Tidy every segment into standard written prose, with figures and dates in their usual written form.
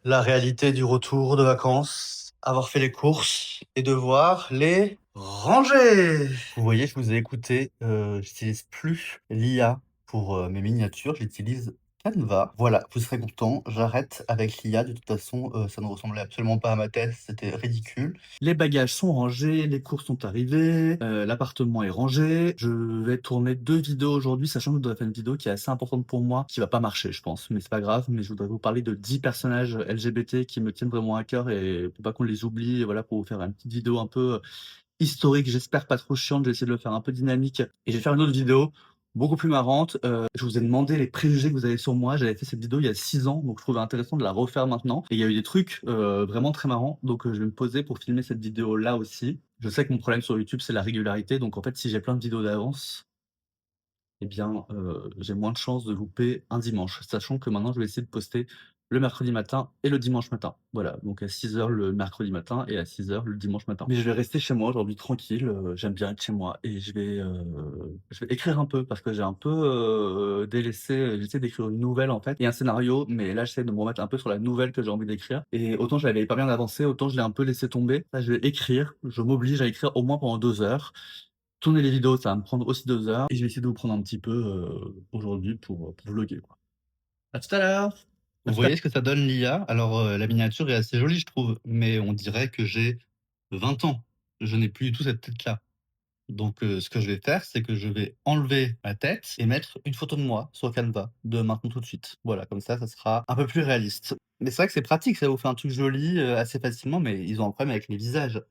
La réalité du retour de vacances, avoir fait les courses et devoir les ranger. Vous voyez, je vous ai écouté, j'utilise plus l'IA pour, mes miniatures, j'utilise Canva. Voilà, vous serez content, j'arrête avec l'IA. De toute façon, ça ne ressemblait absolument pas à ma tête, c'était ridicule. Les bagages sont rangés, les courses sont arrivées, l'appartement est rangé. Je vais tourner 2 vidéos aujourd'hui, sachant que je dois faire une vidéo qui est assez importante pour moi, qui va pas marcher, je pense, mais c'est pas grave. Mais je voudrais vous parler de 10 personnages LGBT qui me tiennent vraiment à cœur et pour pas qu'on les oublie, et voilà, pour vous faire une petite vidéo un peu, historique, j'espère pas trop chiante. Je vais essayer de le faire un peu dynamique et je vais faire une autre vidéo beaucoup plus marrante. Je vous ai demandé les préjugés que vous avez sur moi. J'avais fait cette vidéo il y a 6 ans, donc je trouvais intéressant de la refaire maintenant et il y a eu des trucs, vraiment très marrants, donc je vais me poser pour filmer cette vidéo-là aussi. Je sais que mon problème sur YouTube, c'est la régularité, donc en fait, si j'ai plein de vidéos d'avance, eh bien, j'ai moins de chances de louper un dimanche. Sachant que maintenant je vais essayer de poster le mercredi matin et le dimanche matin. Voilà, donc à 6 heures le mercredi matin et à 6 heures le dimanche matin. Mais je vais rester chez moi aujourd'hui tranquille, j'aime bien être chez moi et je vais écrire un peu parce que j'ai un peu, délaissé, j'essaie d'écrire une nouvelle en fait et un scénario, mais là j'essaie de me remettre un peu sur la nouvelle que j'ai envie d'écrire et autant je l'avais pas bien avancé, autant je l'ai un peu laissé tomber. Là je vais écrire, je m'oblige à écrire au moins pendant 2 heures. Tourner les vidéos, ça va me prendre aussi 2 heures et je vais essayer de vous prendre un petit peu, aujourd'hui pour vlogger, quoi. À tout à l'heure! Vous voyez ce que ça donne l'IA? Alors, la miniature est assez jolie, je trouve, mais on dirait que j'ai 20 ans. Je n'ai plus du tout cette tête-là. Donc, ce que je vais faire, c'est que je vais enlever ma tête et mettre une photo de moi sur Canva, de maintenant tout de suite. Voilà, comme ça sera un peu plus réaliste. Mais c'est vrai que c'est pratique, ça vous fait un truc joli, assez facilement, mais ils ont un problème avec les visages.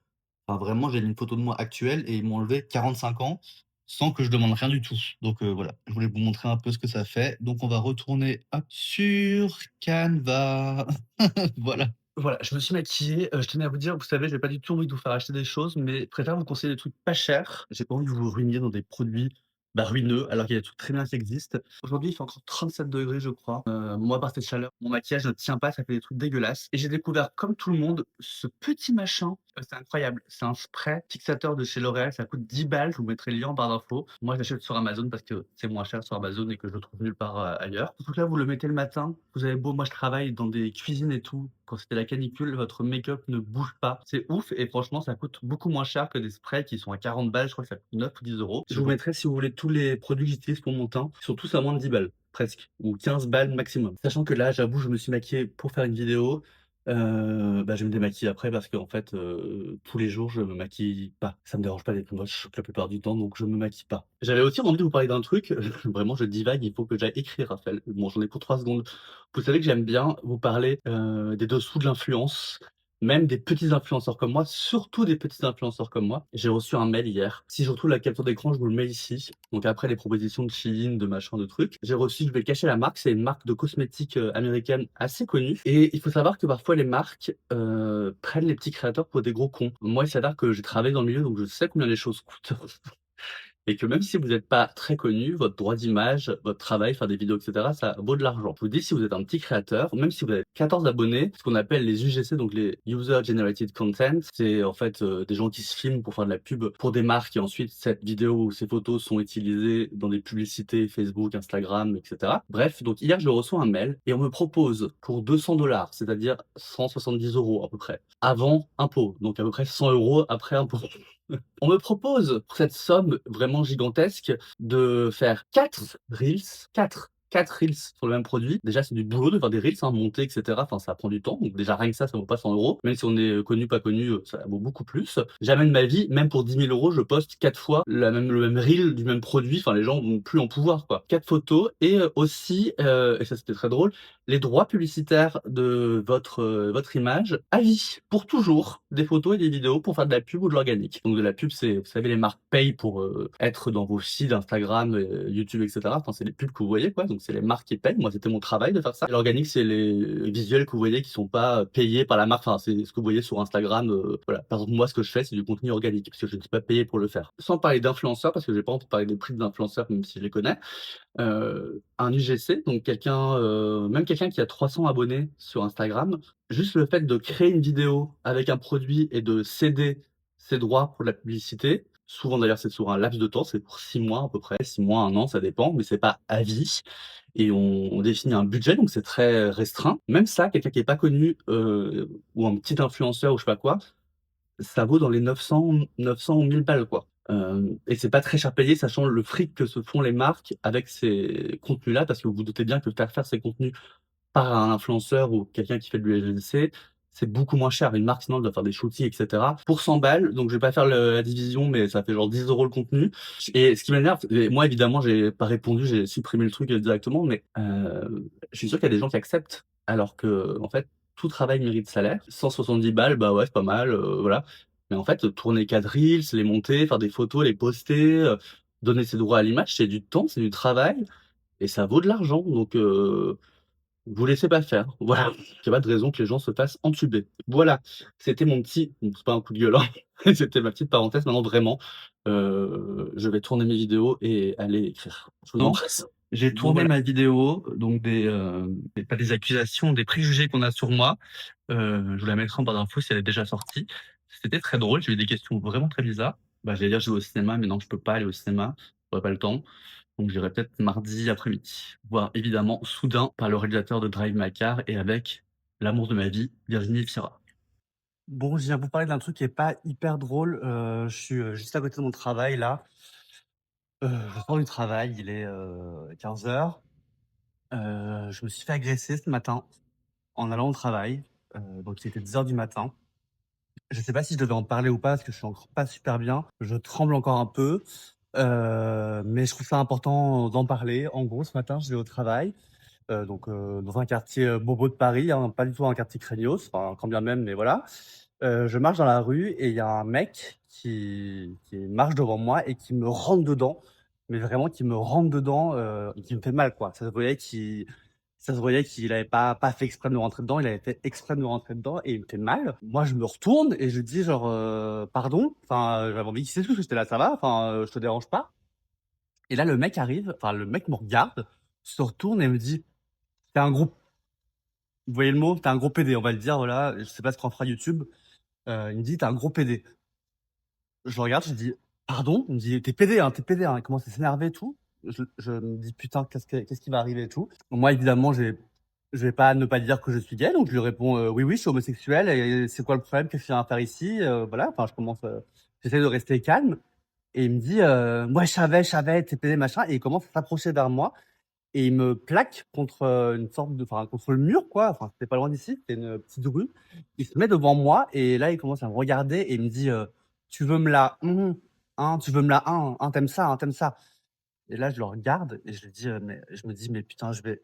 Enfin, vraiment, j'ai mis une photo de moi actuelle et ils m'ont enlevé 45 ans sans que je demande rien du tout. Donc, voilà, je voulais vous montrer un peu ce que ça fait. Donc on va retourner, hop, sur Canva. Voilà. Voilà, je me suis maquillé, je tenais à vous dire, vous savez, j'ai pas du tout envie de vous faire acheter des choses, mais je préfère vous conseiller des trucs pas chers. J'ai pas envie que vous vous ruiniez dans des produits, bah, ruineux, alors qu'il y a des trucs très bien qui existent. Aujourd'hui, il fait encore 37 degrés, je crois. Moi, par cette chaleur, mon maquillage ne tient pas, ça fait des trucs dégueulasses et j'ai découvert, comme tout le monde, ce petit machin, c'est incroyable. C'est un spray fixateur de chez L'Oréal, ça coûte 10 balles, je vous mettrai le lien en barre d'infos. Moi, je l'achète sur Amazon parce que c'est moins cher sur Amazon et que je le trouve nulle part, ailleurs. Ce truc-là, vous le mettez le matin, vous avez beau moi, je travaille dans des cuisines et tout, quand c'était la canicule, votre make-up ne bouge pas. C'est ouf et franchement, ça coûte beaucoup moins cher que des sprays qui sont à 40 balles, je crois que ça coûte 9 ou 10 euros. Je vous mettrai, si vous voulez, tous les produits que j'utilise pour mon teint, ils sont tous à moins de 10 balles, presque, ou 15 balles maximum. Sachant que là, j'avoue, je me suis maquillé pour faire une vidéo. Bah, je vais me démaquiller après parce qu'en fait, tous les jours, je me maquille pas. Ça me dérange pas d'être moche la plupart du temps, donc je me maquille pas. J'avais aussi envie de vous parler d'un truc, vraiment je divague, il faut que j'aille écrire, Raphaël. Bon, j'en ai pour 3 secondes. Vous savez que j'aime bien vous parler, des dessous de l'influence, même des petits influenceurs comme moi, surtout des petits influenceurs comme moi. J'ai reçu un mail hier. Si je retrouve la capture d'écran, je vous le mets ici. Donc après les propositions de Shein, de machin, de trucs. J'ai reçu, je vais cacher la marque, c'est une marque de cosmétiques, américaine assez connue et il faut savoir que parfois les marques, prennent les petits créateurs pour des gros cons. Moi, il s'avère que j'ai travaillé dans le milieu, donc je sais combien les choses coûtent. Et que même si vous n'êtes pas très connu, votre droit d'image, votre travail, faire des vidéos, et cetera, ça vaut de l'argent. Je vous dis, si vous êtes un petit créateur, même si vous avez 14 abonnés, ce qu'on appelle les UGC, donc les User Generated Content, c'est en fait, des gens qui se filment pour faire de la pub pour des marques et ensuite cette vidéo ou ces photos sont utilisées dans des publicités Facebook, Instagram, et cetera. Bref, donc hier, je reçois un mail et on me propose pour 200 $, c'est-à-dire 170 € à peu près, avant impôt, donc à peu près 100 € après impôt. On me propose pour cette somme vraiment gigantesque de faire 4 reels, 4 reels sur le même produit. Déjà, c'est du boulot de faire des reels, hein, monter et cetera. Enfin, ça prend du temps. Donc déjà, rien que ça vaut pas 100 €. Même si on est connu, pas connu, ça vaut beaucoup plus. Jamais de ma vie, même pour 10 000 €, je poste 4 fois le même reel du même produit. Enfin, les gens vont plus en pouvoir, quoi. 4 photos et aussi, et ça c'était très drôle, les droits publicitaires de votre image à vie, pour toujours, des photos et des vidéos pour faire de la pub ou de l'organique. Donc de la pub, c'est, vous savez, les marques payent pour, être dans vos feeds Instagram, YouTube et cetera. Enfin, c'est les pubs que vous voyez, quoi, donc c'est les marques qui payent. Moi, c'était mon travail de faire ça. Et l'organique, c'est les visuels que vous voyez qui sont pas payés par la marque. Enfin, c'est ce que vous voyez sur Instagram, voilà. Par exemple, moi, ce que je fais, c'est du contenu organique parce que je ne suis pas payé pour le faire. Sans parler d'influenceurs, parce que j'ai pas envie de parler des prix d'influenceurs, même si je les connais. Un UGC, donc quelqu'un, même quelqu'un qui a 300 abonnés sur Instagram, juste le fait de créer une vidéo avec un produit et de céder ses droits pour de la publicité, Souvent d'ailleurs, c'est sur un laps de temps, c'est pour 6 mois à peu près, 6 mois, 1 an, ça dépend, mais c'est pas à vie et on définit un budget, donc c'est très restreint. Même ça, quelqu'un qui est pas connu, ou un petit influenceur ou je sais pas quoi, ça vaut dans les 900 ou 1000 balles, quoi. Et c'est pas très cher payé, sachant le fric que se font les marques avec ces contenus-là, parce que vous vous doutez bien que faire ces contenus par un influenceur ou quelqu'un qui fait de l'UGC, c'est beaucoup moins cher. Une marque, sinon, elle doit faire des shootings et cetera. Pour 100 balles, donc je vais pas faire la division, mais ça fait genre 10 € le contenu. Et ce qui m'énerve, et moi, évidemment, j'ai pas répondu, j'ai supprimé le truc, directement, mais je suis sûr qu'il y a des gens qui acceptent, alors que en fait, tout travail mérite salaire. 170 balles, bah ouais, c'est pas mal, voilà. Mais en fait, tourner 4 reels, les monter, faire des photos, les poster, donner ses droits à l'image, c'est du temps, c'est du travail et ça vaut de l'argent. Donc vous laissez pas faire. Voilà, il y a pas de raison que les gens se fassent entuber. Voilà, c'était mon petit bon, c'est pas un coup de gueule, hein, c'était ma petite parenthèse. Maintenant vraiment, je vais tourner mes vidéos et aller écrire. Je vous embrasse. J'ai Bon tourné voilà. ma vidéo, donc pas des accusations, des préjugés qu'on a sur moi. Je vous la mettrai en barre d'infos si elle est déjà sortie. C'était très drôle, j'ai eu des questions vraiment très bizarres. Bah, j'allais dire: «Je vais au cinéma», mais non, je peux pas aller au cinéma, j'aurais pas le temps. Donc j'irai peut-être mardi après-midi. Voir évidemment Soudain par le réalisateur de Drive My Car et avec l'amour de ma vie, Virginie Fira. Bon, je viens vous parler d'un truc qui est pas hyper drôle, je suis, juste à côté de mon travail là. Je sors du travail, il est, 15:00. Je me suis fait agresser ce matin en allant au travail, donc il était 10 heures du matin. Je sais pas si je devais en parler ou pas parce que je suis encore pas super bien. Je tremble encore un peu, mais je trouve ça important d'en parler. En gros, ce matin, je vais au travail. Dans un quartier, bobo de Paris, hein, pas du tout un quartier craignos, enfin, quand bien même, mais voilà. Je marche dans la rue et il y a un mec qui marche devant moi et qui me rentre dedans, mais vraiment qui me rentre dedans, et qui me fait mal, quoi. Ça se voyait qu'il avait pas fait exprès de me rentrer dedans, il avait fait exprès de me rentrer dedans et il me fait mal. Moi, je me retourne et je dis genre: «Pardon?» Enfin, j'avais envie qu'il s'excuse, j'étais là: «Ça va? Enfin, je te dérange pas?» Et là, le mec arrive, enfin, le mec me regarde, se retourne et me dit: «Tu un gros». Vous voyez le mot? Tu un gros PD, on va le dire, voilà, je sais pas ce qu'en fera YouTube. Il me dit: «Tu un gros PD». Je le regarde, je dis: «Pardon?» Il me dit: «Tu PD, hein, tu PD, hein». Il commence à s'énerver et tout. Je me dis: «Putain, qu'est-ce qui va arriver et tout?» Moi, évidemment, je vais pas ne pas dire que je suis gay, donc je lui réponds: «Oui, oui, je suis homosexuel et c'est quoi le problème? Qu'est-ce que je viens faire ici?» Voilà, enfin, j'essaie de rester calme et il me dit: «Ouais, je savais, tu PD, machin» et il commence à s'approcher vers moi et il me plaque contre, une sorte de enfin, contre le mur, quoi. Enfin, c'était pas loin d'ici, c'était une petite rue. Il se met devant moi et là, il commence à me regarder et il me dit, «Tu veux me la hein, tu veux me la hein, tu ça, hein, tu ça?» Et là, je le regarde et je lui dis, mais je me dis: «Mais putain, je vais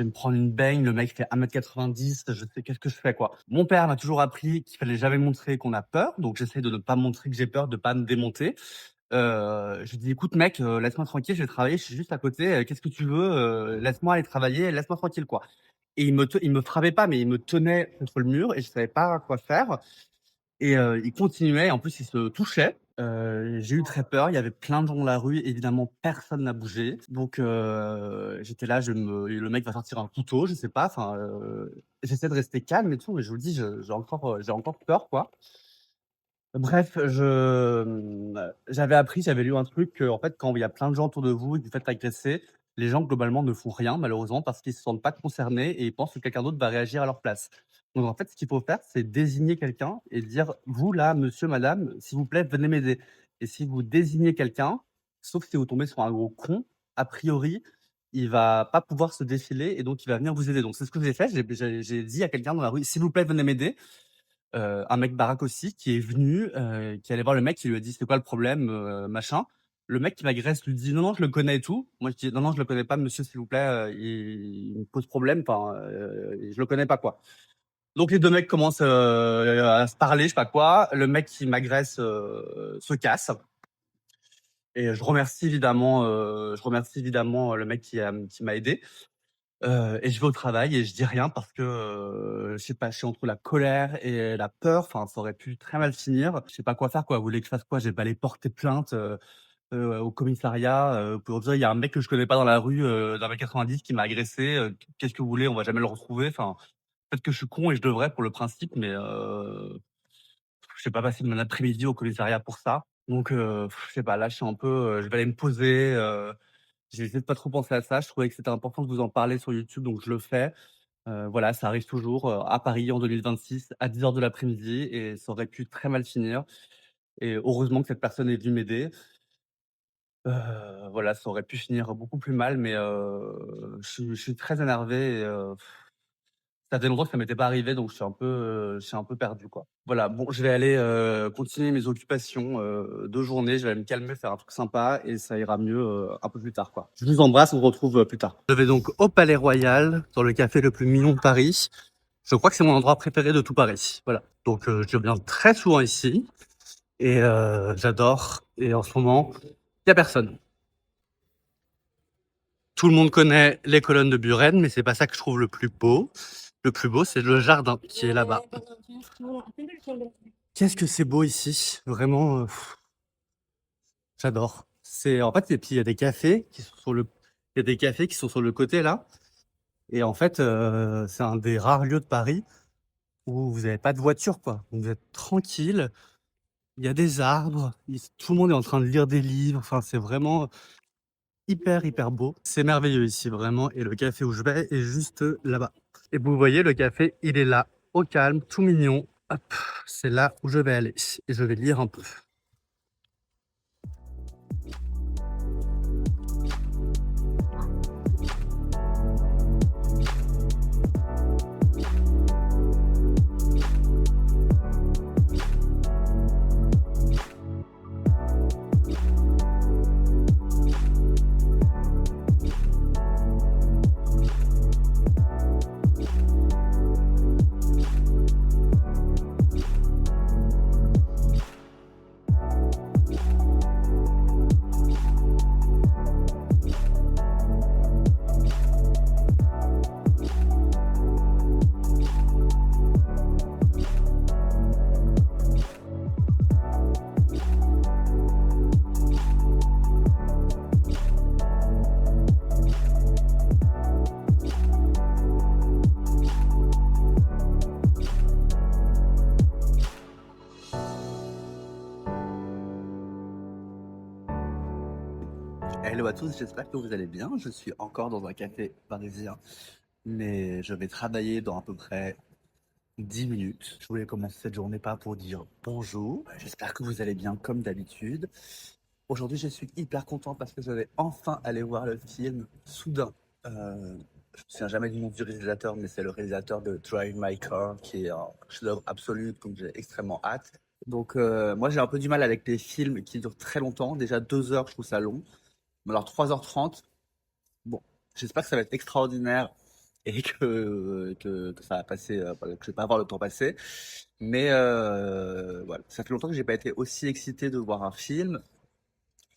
me prendre une baigne, le mec fait 1,90 m, je sais qu'est-ce que je fais, quoi?» Mon père m'a toujours appris qu'il fallait jamais montrer qu'on a peur, donc j'essaie de ne pas montrer que j'ai peur, de pas me démonter. Je lui dis: «Écoute mec, laisse-moi tranquille, je vais travailler, je suis juste à côté, qu'est-ce que tu veux? Laisse-moi aller travailler, laisse-moi tranquille, quoi». Et il me frappait pas, mais il me tenait contre le mur et je savais pas quoi faire et il continuait, en plus il se touchait. J'ai eu très peur, il y avait plein de gens dans la rue, évidemment personne n'a bougé. Donc j'étais là, le mec va sortir un couteau, je sais pas, enfin, j'essaie de rester calme et tout, mais je vous le dis, j'ai encore peur, quoi. Bref, j'avais lu un truc qu'en fait, quand il y a plein de gens autour de vous et que vous faites agresser, les gens globalement ne font rien malheureusement parce qu'ils se sentent pas concernés et ils pensent que quelqu'un d'autre va réagir à leur place. Donc en fait, ce qu'il faut faire, c'est désigner quelqu'un et dire: «Vous là, monsieur, madame, s'il vous plaît, venez m'aider». Et si vous désignez quelqu'un, sauf si vous tombez sur un gros con, a priori, il va pas pouvoir se défiler et donc il va venir vous aider. Donc c'est ce que j'ai fait, j'ai dit à quelqu'un dans la rue: «S'il vous plaît, venez m'aider». Un mec baraque aussi qui est venu, qui allait voir le mec, qui lui a dit: «C'est quoi le problème?» Machin. Le mec qui m'agresse lui dit: «Non, non, je le connais et tout». Moi, je dis: «Non, non, je le connais pas monsieur, s'il vous plaît, il me pose problème, enfin, je le connais pas, quoi». Donc les 2 mecs commencent, à se parler, je sais pas quoi. Le mec qui m'agresse, se casse et je remercie évidemment le mec qui m'a aidé. Et je vais au travail et je dis rien parce que, je sais pas, je suis entre la colère et la peur, enfin, ça aurait pu très mal finir. Je sais pas quoi faire, quoi. Vous voulez que je fasse quoi? J'ai pas allé porter plainte, au commissariat, pour dire: «Il y a un mec que je connais pas dans la rue, d'un mètre 90 qui m'a agressé, qu'est-ce que vous voulez? On va jamais le retrouver». Enfin, peut-être que je suis con et je devrais pour le principe, mais je vais pas passer mon après-midi au commissariat pour ça. Donc je sais pas, là, je suis un peu, je vais aller me poser, j'ai essayé de pas trop penser à ça. Je trouvais que c'était important de vous en parler sur YouTube, donc je le fais. Voilà, ça arrive toujours, à Paris en 2026 à 10 heures de l'après-midi et ça aurait pu très mal finir et heureusement que cette personne est venue m'aider. Voilà, ça aurait pu finir beaucoup plus mal, mais je suis très énervé et ça faisait longtemps que ça m'était pas arrivé, donc je suis un peu perdu, quoi. Voilà, bon, je vais aller, continuer mes occupations, de journée. Je vais me calmer, faire un truc sympa et ça ira mieux, un peu plus tard, quoi. Je vous embrasse, on se retrouve, plus tard. Je vais donc au Palais Royal, dans le café le plus mignon de Paris. Je crois que c'est mon endroit préféré de tout Paris. Voilà, donc je viens très souvent ici et j'adore et en ce moment, il y a personne. Tout le monde connaît les colonnes de Buren, mais c'est pas ça que je trouve le plus beau. Le plus beau, c'est le jardin qui est là-bas. Qu'est-ce que c'est beau ici, vraiment, j'adore. C'est en fait et puis il y a des cafés qui sont sur le il y a des cafés qui sont sur le côté là et en fait, c'est un des rares lieux de Paris où vous avez pas de voiture, quoi. Vous êtes tranquille, il y a des arbres, tout le monde est en train de lire des livres, enfin, c'est vraiment hyper, hyper beau. C'est merveilleux ici, vraiment et le café où je vais est juste, là-bas et vous voyez, le café, il est là, au calme, tout mignon. Hop, c'est là où je vais aller et je vais lire un peu. Hello à tous, j'espère que vous allez bien. Je suis encore dans un café parisien, mais je vais travailler dans à peu près 10 minutes. Je voulais commencer cette journée pas pour dire bonjour. J'espère que vous allez bien comme d'habitude. Aujourd'hui, je suis hyper content parce que je vais enfin aller voir le film Soudain. Je me souviens jamais du nom du réalisateur, mais c'est le réalisateur de Drive My Car, qui est un chef-d'œuvre absolu, donc j'ai extrêmement hâte. Donc moi j'ai un peu du mal avec les films qui durent très longtemps. Déjà 2 heures, je trouve ça long. Mais alors 3h30, bon, j'espère que ça va être extraordinaire et que ça va passer, voilà, que je vais pas avoir le temps passé. Mais voilà, ça fait longtemps que j'ai pas été aussi excité de voir un film.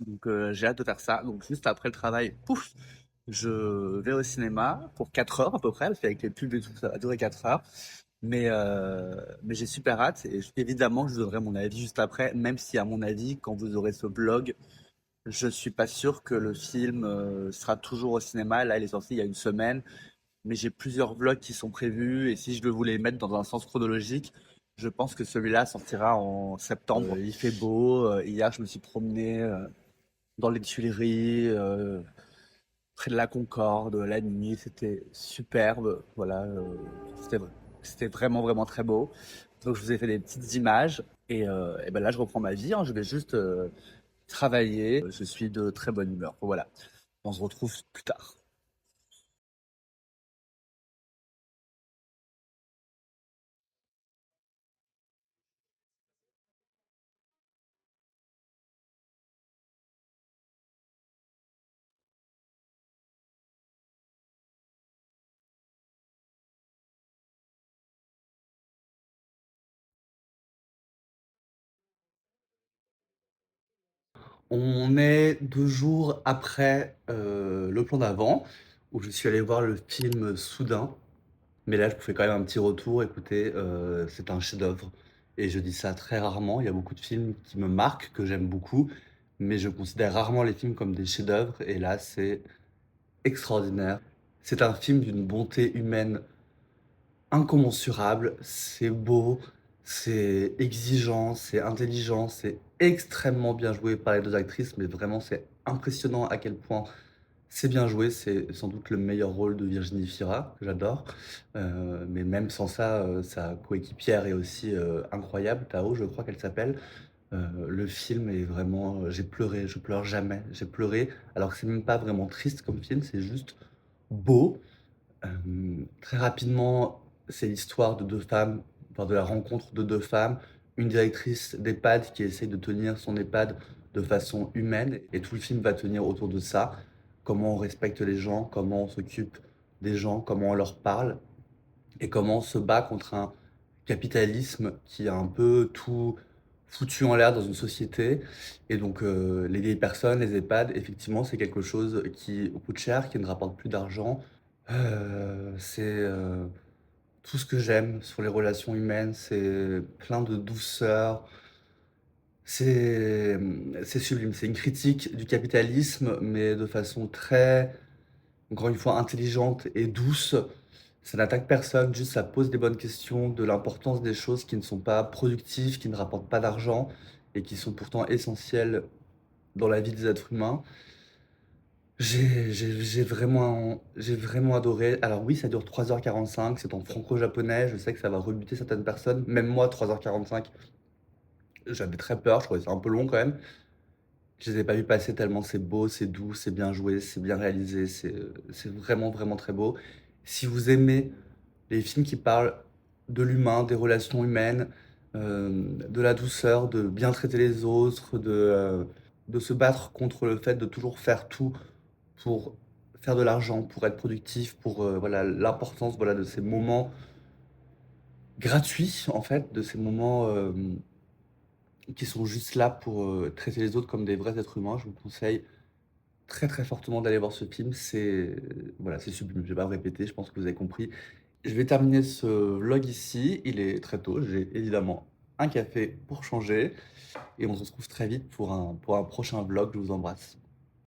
Donc j'ai hâte de faire ça. Donc juste après le travail, pouf, je vais au cinéma pour 4 heures à peu près, parce qu'avec les pubs et tout, ça va durer 4 heures. Mais j'ai super hâte et évidemment, je vous donnerai mon avis juste après, même si à mon avis, quand vous aurez ce blog, je suis pas sûr que le film sera toujours au cinéma. Là, il est sorti il y a une semaine, mais j'ai plusieurs vlogs qui sont prévus et si je veux vous les mettre dans un sens chronologique, je pense que celui-là sortira en septembre. Il fait beau. Hier, je me suis promené dans les Tuileries, près de la Concorde, la nuit, c'était superbe. Voilà, c'était c'était vraiment vraiment très beau. Donc je vous ai fait des petites images et ben là je reprends ma vie, hein. Je vais juste travailler. Je suis de très bonne humeur. Voilà. On se retrouve plus tard. On est 2 jours après, le plan d'avant, où je suis allé voir le film Soudain. Mais là, je vous fais quand même un petit retour. Écoutez, c'est un chef-d'œuvre et je dis ça très rarement. Il y a beaucoup de films qui me marquent, que j'aime beaucoup, mais je considère rarement les films comme des chefs-d'œuvre et là, c'est extraordinaire. C'est un film d'une bonté humaine incommensurable. C'est beau, c'est exigeant, c'est intelligent, c'est extrêmement bien joué par les 2 actrices, mais vraiment c'est impressionnant à quel point c'est bien joué. C'est sans doute le meilleur rôle de Virginie Fira, que j'adore. Mais même sans ça, sa coéquipière est aussi, incroyable, Tao, je crois qu'elle s'appelle. Le film est vraiment, j'ai pleuré, je pleure jamais. J'ai pleuré alors que c'est même pas vraiment triste comme film, c'est juste beau. Très rapidement, c'est l'histoire de 2 femmes, enfin de la rencontre de 2 femmes, une directrice d'EHPAD qui essaye de tenir son EHPAD de façon humaine et tout le film va tenir autour de ça. Comment on respecte les gens, comment on s'occupe des gens, comment on leur parle et comment on se bat contre un capitalisme qui a un peu tout foutu en l'air dans une société et donc les vieilles personnes, les EHPAD, effectivement, c'est quelque chose qui coûte cher, qui ne rapporte plus d'argent. C'est tout ce que j'aime sur les relations humaines, c'est plein de douceur. C'est sublime. C'est une critique du capitalisme, mais de façon très, encore une fois, intelligente et douce. Ça n'attaque personne, juste ça pose des bonnes questions de l'importance des choses qui ne sont pas productives, qui ne rapportent pas d'argent et qui sont pourtant essentielles dans la vie des êtres humains. J'ai vraiment adoré. Alors oui, ça dure 3h45, c'est en franco-japonais, je sais que ça va rebuter certaines personnes. Même moi, 3h45, j'avais très peur, je trouvais ça un peu long quand même. Je les ai pas vus passer tellement c'est beau, c'est doux, c'est bien joué, c'est bien réalisé, c'est vraiment, vraiment très beau. Si vous aimez les films qui parlent de l'humain, des relations humaines, de la douceur, de bien traiter les autres, de se battre contre le fait de toujours faire tout pour faire de l'argent, pour être productif, pour, voilà, l'importance, voilà, de ces moments gratuits, en fait, de ces moments, qui sont juste là pour, traiter les autres comme des vrais êtres humains. Je vous conseille très, très fortement d'aller voir ce film. C'est, voilà, c'est sublime. Je vais pas me répéter, je pense que vous avez compris. Je vais terminer ce vlog ici. Il est très tôt. J'ai évidemment un café pour changer et on se retrouve très vite pour un prochain vlog. Je vous embrasse.